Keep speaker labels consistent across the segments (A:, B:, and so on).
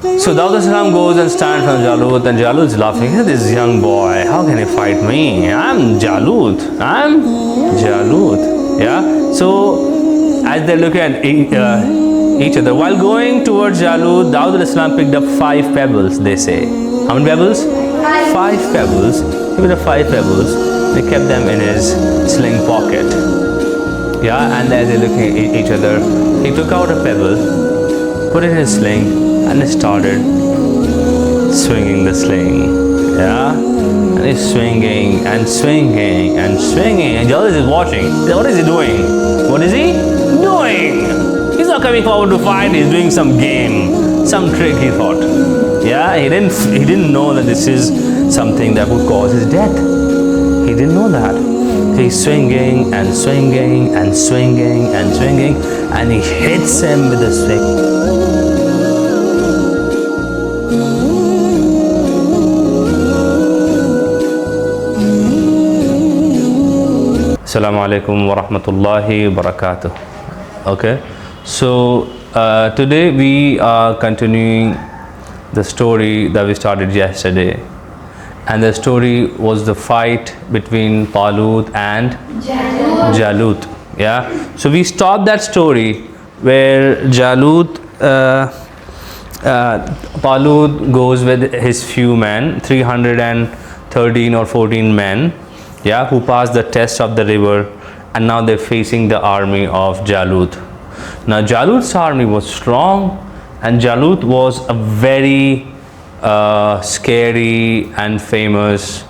A: So Dawud salam goes and stands from Jalut, and Jalut's laughing. This young boy, how can he fight me? I'm Jalut. I'm Jalut. Yeah. So as they look at each other, while going towards Jalut, Dawud salam picked up 5 pebbles. They say, how many pebbles? 5 pebbles. He picked up 5 pebbles. They kept them in his sling pocket. Yeah. And as they look at each other, he took out a pebble, put it in his sling, and he started swinging the sling. Yeah, and he's swinging and swinging and swinging, and Jalut is watching. What is he doing? What is he doing? He's not coming forward to fight. He's doing some game, some trick, he thought. Yeah, he didn't know that this is something that would cause his death. He didn't know that. He's swinging and swinging and swinging and swinging, and he hits him with the swing. Assalamu alaikum wa rahmatullahi wa barakatuh. Okay, so today we are continuing the story that we started yesterday, and the story was the fight between Talut and Jalut. Yeah, so we stopped that story where Talut goes with his few men, 313 or 14 men, yeah, who passed the test of the river, and now they're facing the army of Jalut. Now Jalut's army was strong, and Jalut was a very scary and famous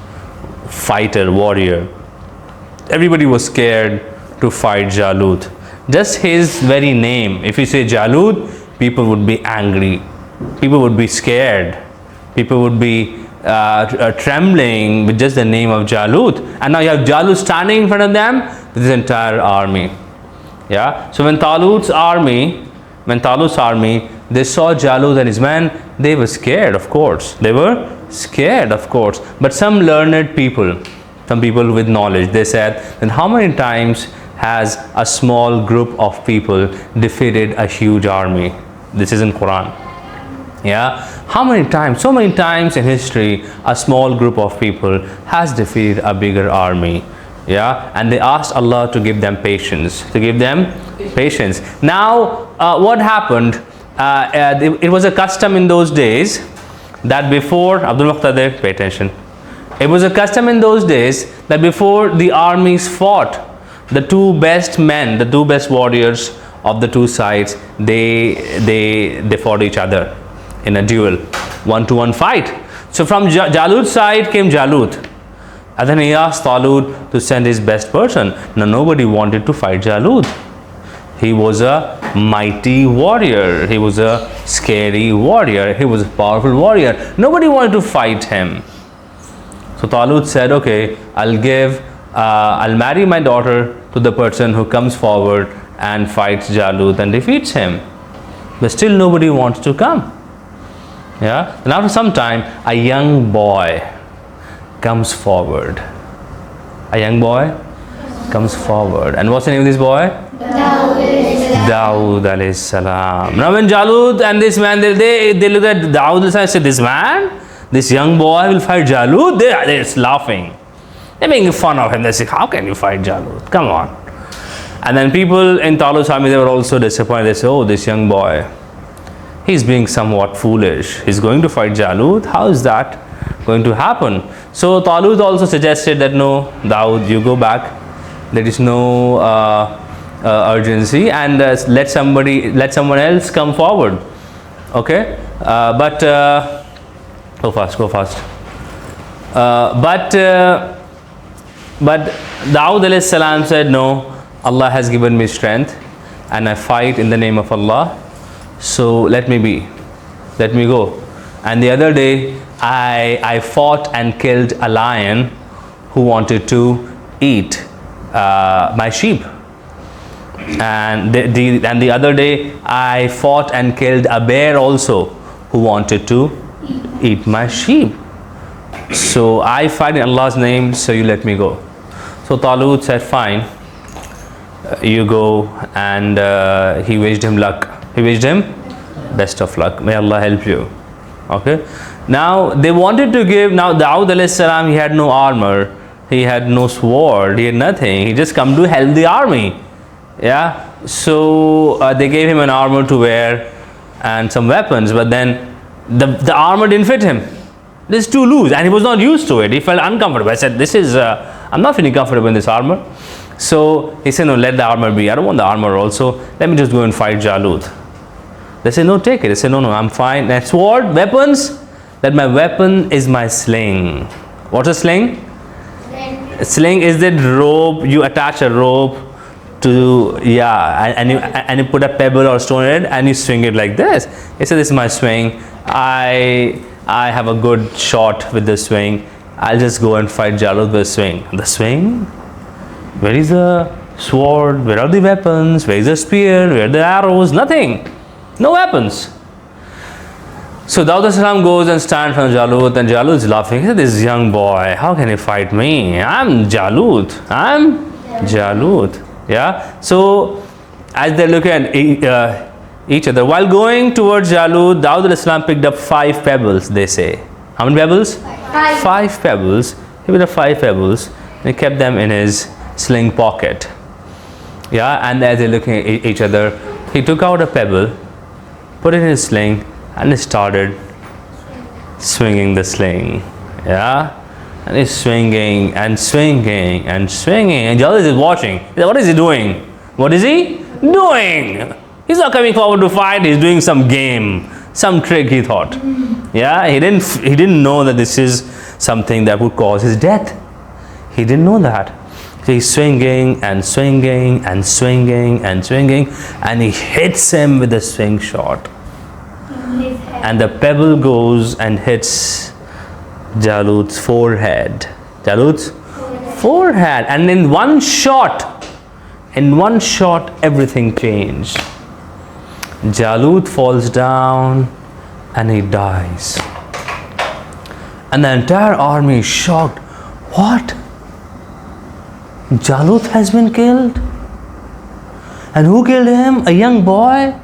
A: fighter, warrior. Everybody was scared to fight Jalut. Just his very name, if you say Jalut, people would be angry, people would be scared, people would be trembling with just the name of Jalut. And now you have Jalut standing in front of them with his entire army. Yeah. So when Talut's army, they saw Jalut and his men, they were scared, of course. They were scared, of course. But some learned people, some people with knowledge, they said, then how many times has a small group of people defeated a huge army? This is in Qur'an. Yeah, how many times? So many times in history, a small group of people has defeated a bigger army. Yeah, and they asked Allah to give them patience, Now, what happened? It was a custom in those days that before Abdul Muqtadir, pay attention. It was a custom in those days that before the armies fought, the two best men, the two best warriors of the two sides, they fought each other in a duel, 1-to-1 fight. So from Jalut's side came Jalut, and then he asked Talut to send his best person. Now nobody wanted to fight Jalut. He was a mighty warrior, he was a scary warrior, he was a powerful warrior. Nobody wanted to fight him. So Talut said, okay, I'll marry my daughter to the person who comes forward and fights Jalut and defeats him. But still nobody wants to come. Yeah, and after some time, a young boy comes forward. And what's the name of this boy? Dawud alayhi salam. Now when Jalut and this man, they look at Dawud and say, this man, this young boy will fight Jalut? They're laughing. They're making fun of him. They say, how can you fight Jalut? Come on. And then people in Talut's army, they were also disappointed. They say, oh, this young boy, he's being somewhat foolish. He's going to fight Jalut. How is that going to happen? So Talut also suggested that no, Dawud, you go back. There is no urgency, and let someone else come forward. Okay, but go fast. But Dawud alayhi salam said, no, Allah has given me strength, and I fight in the name of Allah. So let me go. And the other day I fought and killed a lion who wanted to eat my sheep, and the other day I fought and killed a bear also who wanted to eat my sheep. So I fight in Allah's name, so you let me go. So Talut said, fine, you go, and he wished him luck. He wished him best of luck. May Allah help you. Okay. Now they wanted to give. Now Dawud alayhi salam, he had no armor, he had no sword, he had nothing. He just come to help the army. Yeah. So they gave him an armor to wear and some weapons, but then the armor didn't fit him. This is too loose, and he was not used to it. He felt uncomfortable. I said, "This is I'm not feeling comfortable in this armor." So he said, "No, let the armor be. I don't want the armor also. Let me just go and fight Jalut." They said, "No, take it." They said, "No, I'm fine. That sword, weapons. That my weapon is my sling." What's a sling? A sling is that rope. You attach a rope to and you put a pebble or stone in it and you swing it like this. He said, "This is my swing. I have a good shot with the swing. I'll just go and fight Jalut with the swing." The swing? Where is the sword? Where are the weapons? Where is the spear? Where are the arrows? Nothing. No weapons. So Dawud as-salam goes and stands from Jalut, and Jalut is laughing. He said, "This young boy, how can he fight me? I'm Jalut. I'm Jalut." Yeah. So as they look at each other, while going towards Jalut, Dawud as-salam picked up 5 pebbles, they say. How many pebbles? 5 pebbles. He picked up 5 pebbles and he kept them in his sling pocket. Yeah. And as they're looking at each other, he took out a pebble, put it in his sling, and he started swinging the sling. Yeah. And he's swinging and swinging and swinging, and Jalut is watching. What is he doing? What is he doing? He's not coming forward to fight. He's doing some game, some trick, he thought. Yeah, he didn't know that this is something that would cause his death. He didn't know that. So he's swinging and swinging and swinging and swinging, and he hits him with a swing shot. And the pebble goes and hits Jalut's forehead. Jalut's forehead. And in one shot, everything changed. Jalut falls down and he dies. And the entire army is shocked. What? Jalut has been killed? And who killed him? A young boy?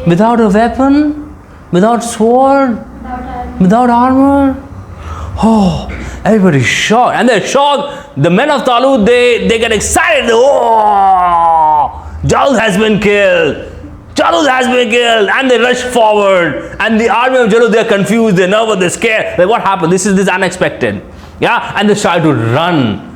A: Without a weapon? Without sword? Without armor? Oh, everybody's shocked. And they're shocked. The men of Jalut, they get excited. Oh, Jalut has been killed. Jalut has been killed. And they rush forward. And the army of Jalut, they're confused, they're nervous, they're scared. Like, what happened? This is unexpected. Yeah, and they started to run.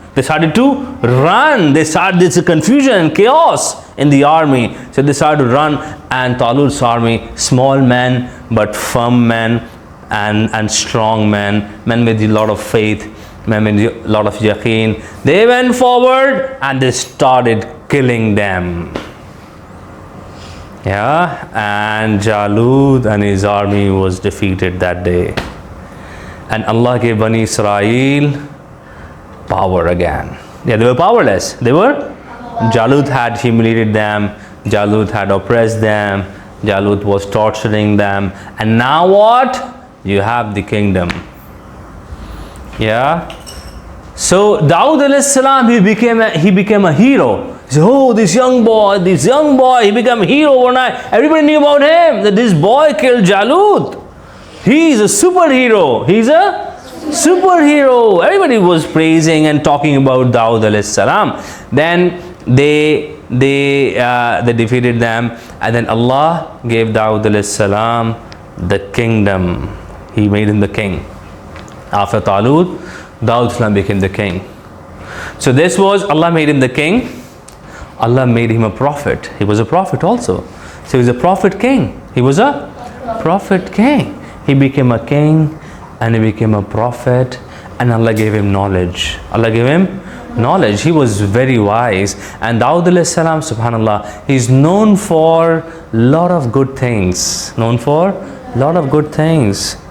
A: There's a confusion and chaos in the army. So they started to run, and Talut's army, small men but firm men and strong men with a lot of faith, men with a lot of yaqeen. They went forward and they started killing them. Yeah, and Jalut and his army was defeated that day. And Allah gave Bani Israel power again. Yeah, they were powerless. Jalut had humiliated them. Jalut had oppressed them. Jalut was torturing them. And now what? You have the kingdom. Yeah. So Dawud alayhi salam, he became a hero. He said, "Oh, this young boy, he became a hero overnight. Everybody knew about him, that this boy killed Jalut. He is a superhero. He's a superhero." Everybody was praising and talking about Dawud alayhi salam. Then they defeated them, and then Allah gave Dawud alayhi salam the kingdom. He made him the king. After Talut, Dawud salam became the king. So this was, Allah made him the king. Allah made him a prophet. He was a prophet also. So he was a prophet king. He was a prophet king. He became a king and he became a prophet, and Allah gave him knowledge. Allah gave him knowledge. He was very wise. And Dawud alayhi salam, subhanallah, he's known for lot of good things.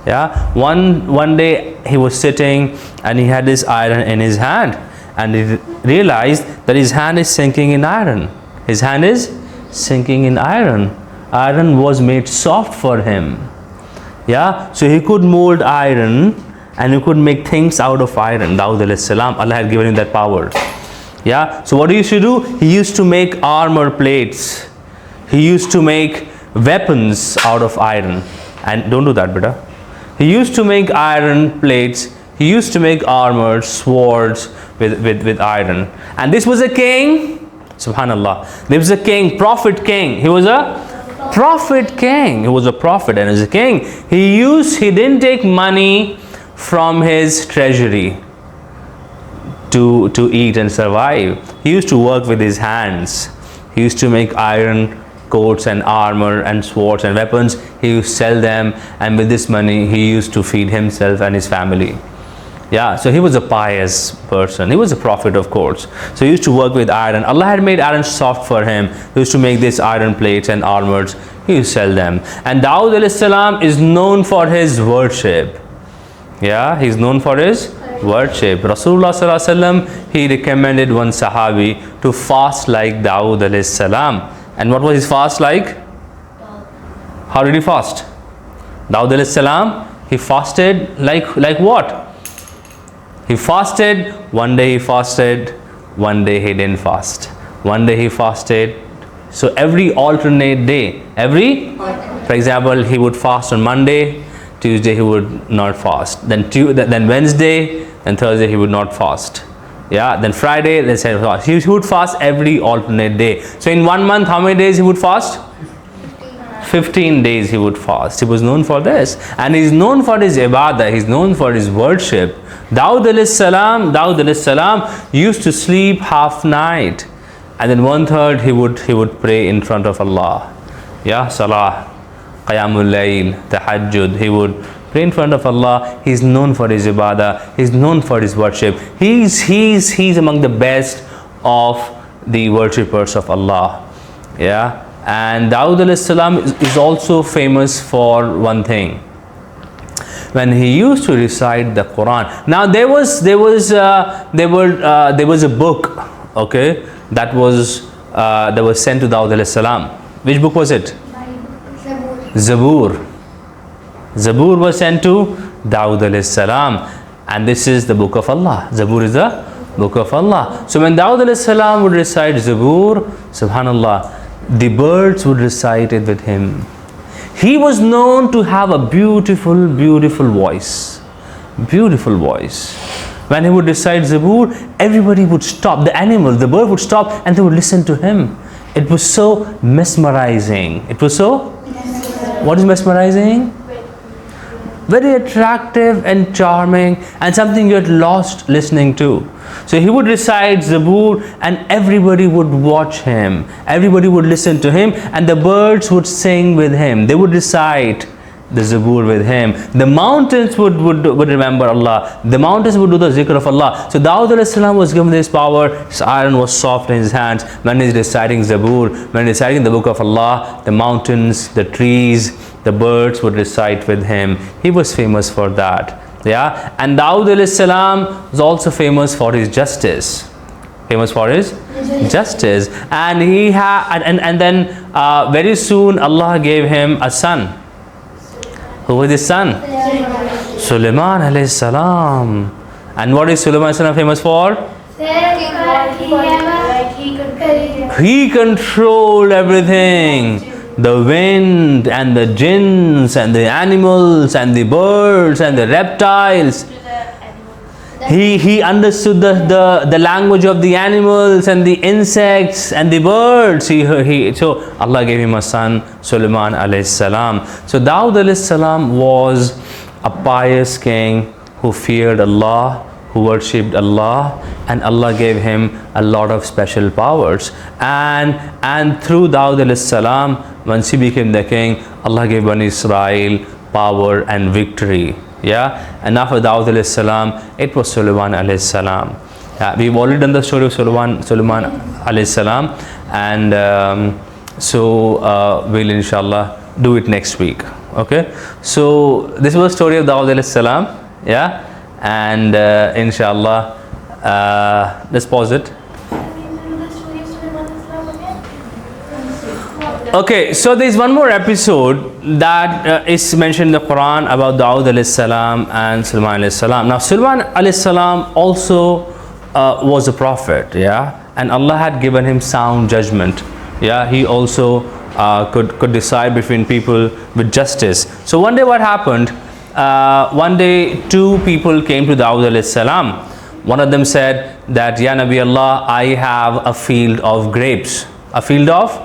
A: Yeah. One day he was sitting and he had this iron in his hand, and he realized that his hand is sinking in iron. His hand is sinking in iron. Iron was made soft for him. Yeah. So he could mold iron and he could make things out of iron. Dawud alayhi salam, Allah had given him that power. Yeah. So what he used to do? He used to make armor plates. He used to make weapons out of iron. And don't do that, beta. He used to make iron plates. He used to make armor, swords with iron. And this was a king, subhanallah. There was a king, prophet king. He was a prophet king. He was a prophet and as a king. He didn't take money from his treasury to eat and survive. He used to work with his hands. He used to make iron coats and armor and swords and weapons. He used to sell them, and with this money he used to feed himself and his family. Yeah, so he was a pious person. He was a prophet, of course. So he used to work with iron. Allah had made iron soft for him. He used to make these iron plates and armors. He used to sell them. And Dawud alayhi salam is known for his worship. Yeah, he's known for his worship. Rasulullah sallallahu alaihi wasallam, he recommended one Sahabi to fast like Dawud alayhi salam. And what was his fast like? How did he fast? Dawud alayhi salam, he fasted like what? He fasted, one day he fasted, one day he didn't fast. One day he fasted. So every alternate day, for example, he would fast on Monday, Tuesday he would not fast. Then Wednesday, then Thursday he would not fast. Yeah, then Friday, let's say fast. He would fast every alternate day. So in 1 month, how many days he would fast? 15 days he would fast. He was known for this. And he's known for his ibadah. He's known for his worship. Dawud alayhi salam used to sleep half night. And then 1/3 he would pray in front of Allah. Yeah, salah, qiyamul layl, tahajjud. He would pray in front of Allah. He's known for his ibadah. He's known for his worship. He's among the best of the worshippers of Allah. Yeah. And Dawud alayhi salam is also famous for one thing. When he used to recite the Qur'an. Now there was a book, okay, that was sent to Dawud alayhi salam. Which book was it? Zabur. Zabur was sent to Dawud alayhi salam, and this is the book of Allah. Zabur is the book of Allah. So when Dawud alayhi salam would recite Zabur, subhanallah, the birds would recite it with him. He was known to have a beautiful, beautiful voice. Beautiful voice. When he would recite Zabur, everybody would stop. The bird would stop and they would listen to him. It was so mesmerizing. It was so? What is mesmerizing? Very attractive and charming, and something you had lost listening to. So he would recite Zabur and everybody would watch him. Everybody would listen to him and the birds would sing with him. They would recite the Zabur with him. The mountains would remember Allah. The mountains would do the zikr of Allah. So Dawud alayhi salam was given this power. His iron was soft in his hands. When he's reciting Zabur, when he's reciting the book of Allah, the mountains, the trees, the birds would recite with him. He was famous for that. Yeah, and Dawud alayhi salam was also famous for his justice. Famous for his justice. And he had, and then very soon Allah gave him a son. Who was his son? Sulaiman alayhi salam. And what is Sulaiman alayhi salam famous for? He controlled everything. The wind and the jinns and the animals and the birds and the reptiles. He understood the language of the animals and the insects and the birds. So Allah gave him a son, Sulaiman alayhi salam. So Dawud alayhi salam was a pious king who feared Allah, who worshipped Allah, and Allah gave him a lot of special powers. And through Dawud alayhi salam, once he became the king, Allah gave Bani Israel power and victory. Yeah, and after Dawud alayhi salam, it was Sulaiman alayhi salam. We've already done the story of Sulaiman alayhi salam, and so we'll inshallah do it next week. Okay, so this was the story of Dawud alayhi salam. Yeah, and inshallah, let's pause it. Okay, so there is one more episode that is mentioned in the Quran about Dawud alayhi salam and Sulaiman alayhi salam. Now Sulaiman alayhi salam also was a prophet, yeah, and Allah had given him sound judgment. Yeah, he also could decide between people with justice. So one day what happened, one day two people came to Dawud alayhi salam. One of them said that, Ya Nabi Allah, I have a field of grapes. A field of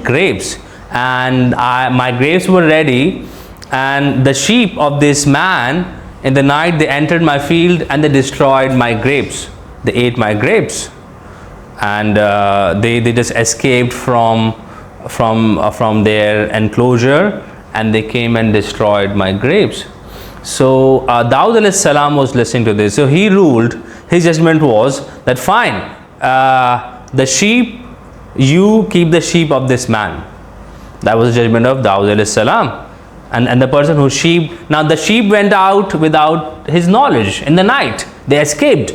A: grapes. And my grapes were ready, and the sheep of this man, in the night they entered my field and they destroyed my grapes. They ate my grapes. And they just escaped from their enclosure, and they came and destroyed my grapes. So Dawud alayhi salam was listening to this. So he ruled, his judgment was that fine, the sheep, you keep the sheep of this man. That was the judgment of Dawud alayhi salam. And the person who sheep, now the sheep went out without his knowledge in the night. They escaped.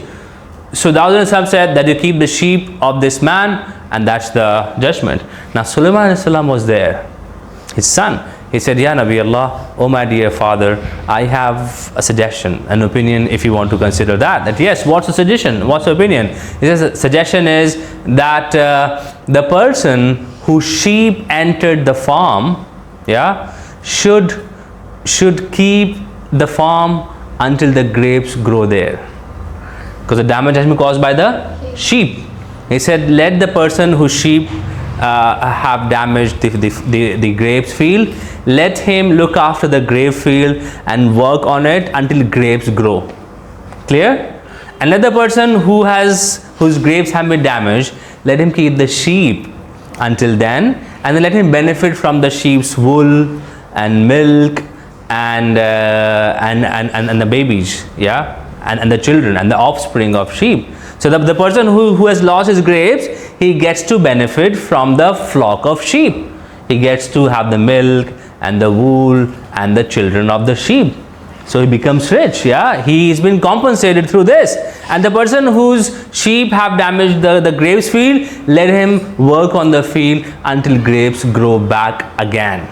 A: So Dawud alayhi salam said that you keep the sheep of this man, and that's the judgment. Now Sulaiman alayhi salam was there, his son. He said, Ya Nabi Allah, oh my dear father, I have a suggestion, an opinion, if you want to consider that. That yes, what's the suggestion? What's the opinion? He says, the suggestion is that the person whose sheep entered the farm, yeah, should keep the farm until the grapes grow there. Because the damage has been caused by the sheep. He said, let the person whose sheep have damaged the grapes field, let him look after the grape field and work on it until grapes grow. Clear? And let the person whose grapes have been damaged, let him keep the sheep until then, and then let him benefit from the sheep's wool and milk and the babies, yeah, and the children and the offspring of sheep. So the person who has lost his grapes, he gets to benefit from the flock of sheep. He gets to have the milk and the wool and the children of the sheep. So he becomes rich, yeah. He's been compensated through this. And the person whose sheep have damaged the grapes field, let him work on the field until grapes grow back again.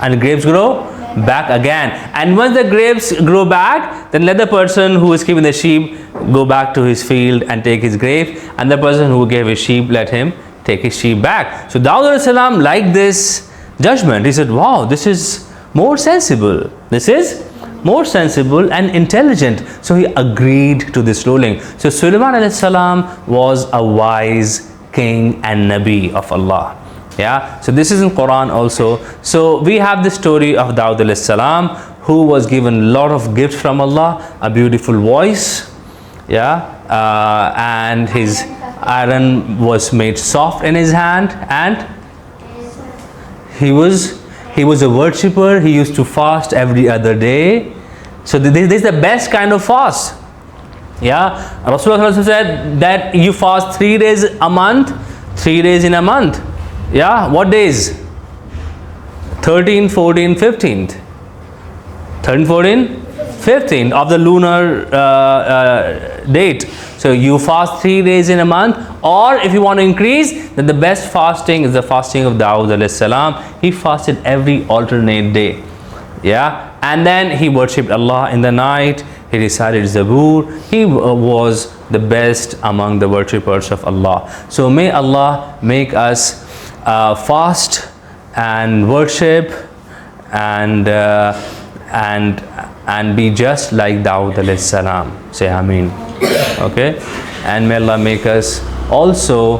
A: And grapes grow back again. And once the grapes grow back, then let the person who is keeping the sheep go back to his field and take his grapes. And the person who gave his sheep, let him take his sheep back. So Dawud alayhi salam liked this judgment. He said, wow, this is more sensible. This is more sensible and intelligent. So he agreed to this ruling. So Sulaiman alayhi salam was a wise king and Nabi of Allah. Yeah, so this is in Qur'an also. So we have the story of Dawud alayhi salam, who was given a lot of gifts from Allah, a beautiful voice, yeah, and his iron was made soft in his hand, and he was a worshipper. He used to fast every other day. So this is the best kind of fast. Yeah, Rasulullah said that you fast 3 days a month, 3 days in a month. Yeah, what days? 13, 14, 15th. 13, 14, 15th of the lunar date. So you fast 3 days in a month, or if you want to increase, then the best fasting is the fasting of Dawud alayhi salam. He fasted every alternate day. Yeah, and then he worshipped Allah in the night. He recited Zabur. He was the best among the worshippers of Allah. So may Allah make us fast and worship and be just like Dawud alayhi salam. Say Ameen. Okay, and may Allah make us also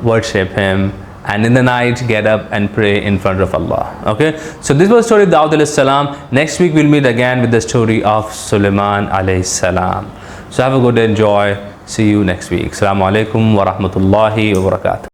A: worship Him, and in the night get up and pray in front of Allah. Okay, so this was the story of Dawud alayhi salam. Next week we'll meet again with the story of Sulaiman alayhi salam. So have a good day, enjoy. See you next week. Assalamu alaikum wa rahmatullahi wa barakatuh.